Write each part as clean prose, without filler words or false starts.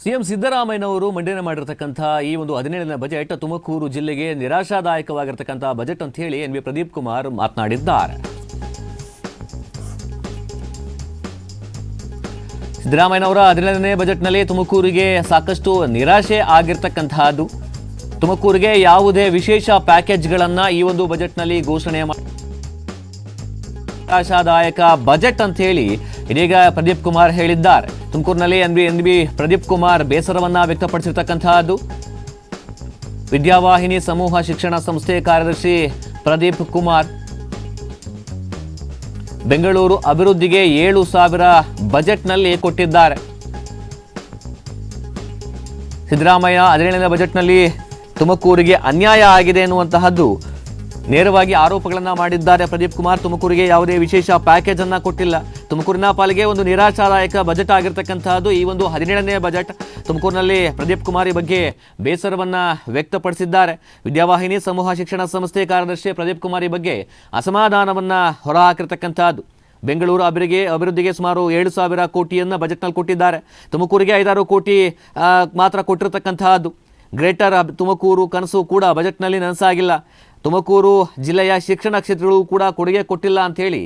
CM ಸಿದ್ದರಾಮಯ್ಯನವರು ಮಂಡನೆ ಮಾಡಿರತಕ್ಕಂಥ ಈ ಒಂದು 17ನೇ ಬಜೆಟ್ ತುಮಕೂರು ಜಿಲ್ಲೆಗೆ ನಿರಾಶಾದಾಯಕವಾಗಿರತಕ್ಕಂಥ ಬಜೆಟ್ ಅಂತ ಹೇಳಿ ಎನ್ ವಿ ಪ್ರದೀಪ್ ಕುಮಾರ್ ಮಾತನಾಡಿದ್ದಾರೆ. ಸಿದ್ದರಾಮಯ್ಯನವರ 17ನೇ ಬಜೆಟ್ನಲ್ಲಿ ತುಮಕೂರಿಗೆ ಸಾಕಷ್ಟು ನಿರಾಶೆ ಆಗಿರತಕ್ಕಂತಹದ್ದು. ತುಮಕೂರಿಗೆ ಯಾವುದೇ ವಿಶೇಷ ಪ್ಯಾಕೇಜ್ಗಳನ್ನು ಈ ಒಂದು ಬಜೆಟ್ನಲ್ಲಿ ಘೋಷಣೆ ನಿರಾಶಾದಾಯಕ ಬಜೆಟ್ ಅಂತ ಹೇಳಿ ಇದೀಗ ಪ್ರದೀಪ್ ಕುಮಾರ್ ಹೇಳಿದ್ದಾರೆ. ತುಮಕೂರಿನಲ್ಲಿ ಎನ್ ಬಿ ಪ್ರದೀಪ್ ಕುಮಾರ್ ಬೇಸರವನ್ನ ವ್ಯಕ್ತಪಡಿಸಿರ್ತಕ್ಕಂತಹದ್ದು. ವಿದ್ಯಾವಾಹಿನಿ ಸಮೂಹ ಶಿಕ್ಷಣ ಸಂಸ್ಥೆ ಕಾರ್ಯದರ್ಶಿ ಪ್ರದೀಪ್ ಕುಮಾರ್ ಬೆಂಗಳೂರು ಅಭಿವೃದ್ಧಿಗೆ 7,000 ಬಜೆಟ್ನಲ್ಲಿ ಕೊಟ್ಟಿದ್ದಾರೆ. ಸಿದ್ದರಾಮಯ್ಯ 17ನೇ ಬಜೆಟ್ನಲ್ಲಿ ತುಮಕೂರಿಗೆ ಅನ್ಯಾಯ ಆಗಿದೆ ಎನ್ನುವಂತಹದ್ದು ನೇರವಾಗಿ ಆರೋಪಗಳನ್ನು ಮಾಡಿದ್ದಾರೆ ಪ್ರದೀಪ್ ಕುಮಾರ್. ತುಮಕೂರಿಗೆ ಯಾವುದೇ ವಿಶೇಷ ಪ್ಯಾಕೇಜ್ ಅನ್ನ ಕೊಟ್ಟಿಲ್ಲ. ತುಮಕೂರಿನ ಪಾಲಿಗೆ ಒಂದು ನಿರಾಶಾದಾಯಕ ಬಜೆಟ್ ಆಗಿರ್ತಕ್ಕಂತಹದ್ದು ಈ ಒಂದು 17ನೇ ಬಜೆಟ್. ತುಮಕೂರಿನಲ್ಲಿ ಪ್ರದೀಪ್ ಕುಮಾರ್ ಈ ಬಗ್ಗೆ ಬೇಸರವನ್ನ ವ್ಯಕ್ತಪಡಿಸಿದ್ದಾರೆ. ವಿದ್ಯಾವಾಹಿನಿ ಸಮೂಹ ಶಿಕ್ಷಣ ಸಂಸ್ಥೆ ಕಾರ್ಯದರ್ಶಿ ಪ್ರದೀಪ್ ಕುಮಾರ್ ಈ ಬಗ್ಗೆ ಅಸಮಾಧಾನವನ್ನ ಹೊರಹಾಕಿರ್ತಕ್ಕಂತಹದ್ದು. ಬೆಂಗಳೂರು ಅಭಿವೃದ್ಧಿಗೆ ಸುಮಾರು 7,000 ಕೋಟಿಯನ್ನು ಬಜೆಟ್ನಲ್ಲಿ ಕೊಟ್ಟಿದ್ದಾರೆ. ತುಮಕೂರಿಗೆ 5-6 ಕೋಟಿ ಮಾತ್ರ ಕೊಟ್ಟಿರತಕ್ಕಂತಹದ್ದು. ಗ್ರೇಟರ್ ತುಮಕೂರು ಕನಸು ಕೂಡ ಬಜೆಟ್ನಲ್ಲಿ ನನಸಾಗಿಲ್ಲ. ತುಮಕೂರು ಜಿಲ್ಲೆಯ ಶಿಕ್ಷಣ ಕ್ಷೇತ್ರಗಳು ಕೂಡ ಕೊಡುಗೆ ಕೊಟ್ಟಿಲ್ಲ ಅಂತ ಹೇಳಿ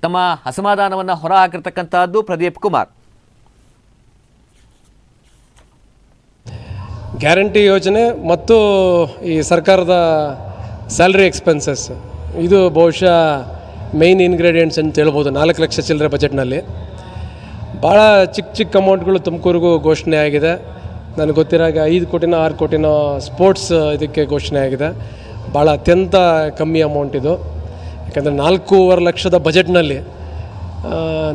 ತಮ್ಮ ಅಸಮಾಧಾನವನ್ನು ಹೊರಹಾಕಿರ್ತಕ್ಕಂತಹದ್ದು ಪ್ರದೀಪ್ ಕುಮಾರ್. ಗ್ಯಾರಂಟಿ ಯೋಜನೆ ಮತ್ತು ಈ ಸರ್ಕಾರದ ಸ್ಯಾಲ್ರಿ ಎಕ್ಸ್ಪೆನ್ಸಸ್ ಇದು ಬಹುಶಃ ಮೇಯ್ನ್ ಇಂಗ್ರೀಡಿಯೆಂಟ್ಸ್ ಅಂತ ಹೇಳ್ಬೋದು. 4 ಲಕ್ಷ ಚಿಲ್ಲರೆ ಬಜೆಟ್ನಲ್ಲಿ ಭಾಳ ಚಿಕ್ಕ ಅಮೌಂಟ್ಗಳು ತುಮಕೂರಿಗೂ ಘೋಷಣೆ ಆಗಿದೆ. ನನಗೆ ಗೊತ್ತಿರಾಗ 5 ಕೋಟಿನೋ 6 ಕೋಟಿನೋ ಸ್ಪೋರ್ಟ್ಸ್ ಇದಕ್ಕೆ ಘೋಷಣೆ ಆಗಿದೆ. ಭಾಳ ಅತ್ಯಂತ ಕಮ್ಮಿ ಅಮೌಂಟ್ ಇದು. ಯಾಕಂದರೆ 4.5 ಲಕ್ಷದ ಬಜೆಟ್ನಲ್ಲಿ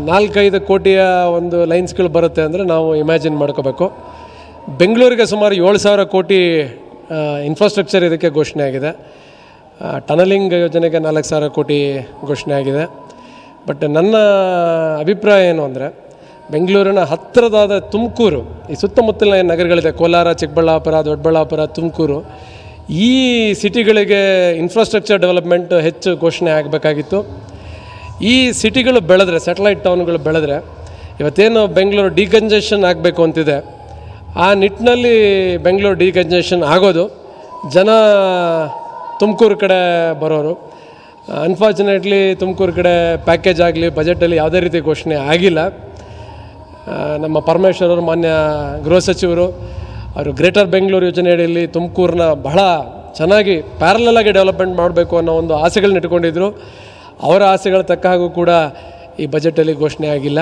4-5 ಕೋಟಿಯ ಒಂದು ಲೈನ್ಸ್ಗಳು ಬರುತ್ತೆ ಅಂದರೆ ನಾವು ಇಮ್ಯಾಜಿನ್ ಮಾಡ್ಕೋಬೇಕು. ಬೆಂಗಳೂರಿಗೆ ಸುಮಾರು 7,000 ಕೋಟಿ ಇನ್ಫ್ರಾಸ್ಟ್ರಕ್ಚರ್ ಇದಕ್ಕೆ ಘೋಷಣೆ ಆಗಿದೆ. ಟನಲಿಂಗ್ ಯೋಜನೆಗೆ 4,000 ಕೋಟಿ ಘೋಷಣೆ ಆಗಿದೆ. ಬಟ್ ನನ್ನ ಅಭಿಪ್ರಾಯ ಏನು ಅಂದರೆ ಬೆಂಗಳೂರಿನ ಹತ್ತಿರದಾದ ತುಮಕೂರು, ಈ ಸುತ್ತಮುತ್ತಲಿನ ಏನು ನಗರಗಳಿದೆ, ಕೋಲಾರ, ಚಿಕ್ಕಬಳ್ಳಾಪುರ, ದೊಡ್ಡಬಳ್ಳಾಪುರ, ತುಮಕೂರು, ಈ ಸಿಟಿಗಳಿಗೆ ಇನ್ಫ್ರಾಸ್ಟ್ರಕ್ಚರ್ ಡೆವಲಪ್ಮೆಂಟ್ ಹೆಚ್ಚು ಘೋಷಣೆ ಆಗಬೇಕಾಗಿತ್ತು. ಈ ಸಿಟಿಗಳು ಬೆಳೆದ್ರೆ, ಸ್ಯಾಟಲೈಟ್ ಟೌನ್ಗಳು ಬೆಳೆದ್ರೆ ಇವತ್ತೇನು ಬೆಂಗಳೂರು ಡಿಕಂಜೆಷನ್ ಆಗಬೇಕು ಅಂತಿದೆ, ಆ ನಿಟ್ಟಿನಲ್ಲಿ ಬೆಂಗಳೂರು ಡಿಕಂಜೆಷನ್ ಆಗೋದು. ಜನ ತುಮಕೂರು ಕಡೆ ಬರೋರು. ಅನ್ಫಾರ್ಚುನೇಟ್ಲಿ ತುಮಕೂರು ಕಡೆ ಪ್ಯಾಕೇಜ್ ಆಗಲಿ ಬಜೆಟಲ್ಲಿ ಯಾವುದೇ ರೀತಿ ಘೋಷಣೆ ಆಗಿಲ್ಲ. ನಮ್ಮ ಪರಮೇಶ್ವರ್ ಅವರು, ಮಾನ್ಯ ಗೃಹ ಸಚಿವರು, ಅವರು ಗ್ರೇಟರ್ ಬೆಂಗಳೂರು ಯೋಜನೆ ಅಡಿಯಲ್ಲಿ ತುಮಕೂರನ್ನ ಬಹಳ ಚೆನ್ನಾಗಿ ಪ್ಯಾರಲಲ್ಲಾಗಿ ಡೆವಲಪ್ಮೆಂಟ್ ಮಾಡಬೇಕು ಅನ್ನೋ ಒಂದು ಆಸೆಗಳನ್ನ ಇಟ್ಕೊಂಡಿದ್ರು. ಅವರ ಆಸೆಗಳ ತಕ್ಕ ಹಾಗೂ ಕೂಡ ಈ ಬಜೆಟಲ್ಲಿ ಘೋಷಣೆ ಆಗಿಲ್ಲ.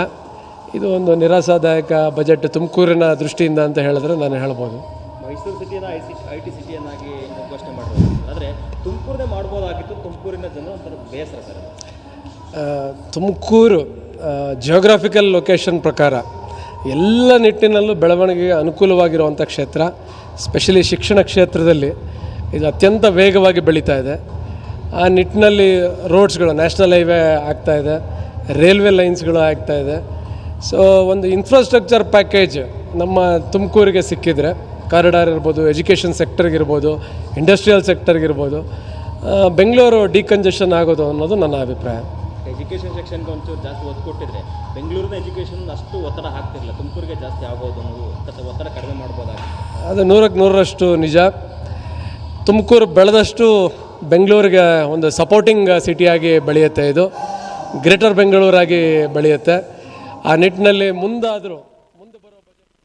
ಇದು ಒಂದು ನಿರಾಶಾದಾಯಕ ಬಜೆಟ್ ತುಮಕೂರಿನ ದೃಷ್ಟಿಯಿಂದ ಅಂತ ಹೇಳಿದ್ರೆ ನಾನು ಹೇಳ್ಬೋದು. ಮೈಸೂರು ಸಿಟಿಯನ್ನು IT ಸಿಟಿಯನ್ನಾಗಿ ಘೋಷಣೆ ಮಾಡ್ಬೋದು, ಆದರೆ ತುಮಕೂರನ್ನೇ ಮಾಡ್ಬೋದಾಗಿತ್ತು. ತುಮಕೂರಿನ ಜನ ಒಂಥರ ಬೇಸರ ಸರ್. ತುಮಕೂರು ಜಿಯೋಗ್ರಾಫಿಕಲ್ ಲೊಕೇಶನ್ ಪ್ರಕಾರ ಎಲ್ಲ ನಿಟ್ಟಿನಲ್ಲೂ ಬೆಳವಣಿಗೆಗೆ ಅನುಕೂಲವಾಗಿರುವಂಥ ಕ್ಷೇತ್ರ. ಸ್ಪೆಷಲಿ ಶಿಕ್ಷಣ ಕ್ಷೇತ್ರದಲ್ಲಿ ಇದು ಅತ್ಯಂತ ವೇಗವಾಗಿ ಬೆಳೀತಾ ಇದೆ. ಆ ನಿಟ್ಟಿನಲ್ಲಿ ರೋಡ್ಸ್ಗಳು, ನ್ಯಾಷನಲ್ ಹೈವೇ ಆಗ್ತಾಯಿದೆ, ರೈಲ್ವೆ ಲೈನ್ಸ್ಗಳು ಆಗ್ತಾಯಿದೆ. ಸೊ ಒಂದು ಇನ್ಫ್ರಾಸ್ಟ್ರಕ್ಚರ್ ಪ್ಯಾಕೇಜ್ ನಮ್ಮ ತುಮಕೂರಿಗೆ ಸಿಕ್ಕಿದರೆ, ಕಾರಿಡಾರ್ ಇರ್ಬೋದು, ಎಜುಕೇಷನ್ ಸೆಕ್ಟರ್ಗಿರ್ಬೋದು, ಇಂಡಸ್ಟ್ರಿಯಲ್ ಸೆಕ್ಟರ್ಗಿರ್ಬೋದು, ಬೆಂಗಳೂರು ಡಿಕಂಜೆಷನ್ ಆಗೋದು ಅನ್ನೋದು ನನ್ನ ಅಭಿಪ್ರಾಯ. ಎಜುಕೇಷನ್ ಸೆಕ್ಷನ್ಗೆ ಒಂಚೂರು ಜಾಸ್ತಿ ಒತ್ತು ಕೊಟ್ಟಿದ್ರೆ ಬೆಂಗಳೂರಿನ ಎಜುಕೇಷನ್ ಅಷ್ಟು ಒತ್ತಡ ಹಾಕ್ತಿರಲಿಲ್ಲ. ತುಮಕೂರಿಗೆ ಜಾಸ್ತಿ ಆಗೋದು ಅನ್ನೋದು ಒತ್ತಡ ಕಡಿಮೆ ಮಾಡ್ಬೋದಾಗಿತ್ತು. ಅದು 100% ನಿಜ. ತುಮಕೂರು ಬೆಳೆದಷ್ಟು ಬೆಂಗಳೂರಿಗೆ ಒಂದು ಸಪೋರ್ಟಿಂಗ್ ಸಿಟಿಯಾಗಿ ಬೆಳೆಯುತ್ತೆ. ಇದು ಗ್ರೇಟರ್ ಬೆಂಗಳೂರಾಗಿ ಬೆಳೆಯುತ್ತೆ. ಆ ನಿಟ್ಟಿನಲ್ಲಿ ಮುಂದಾದರೂ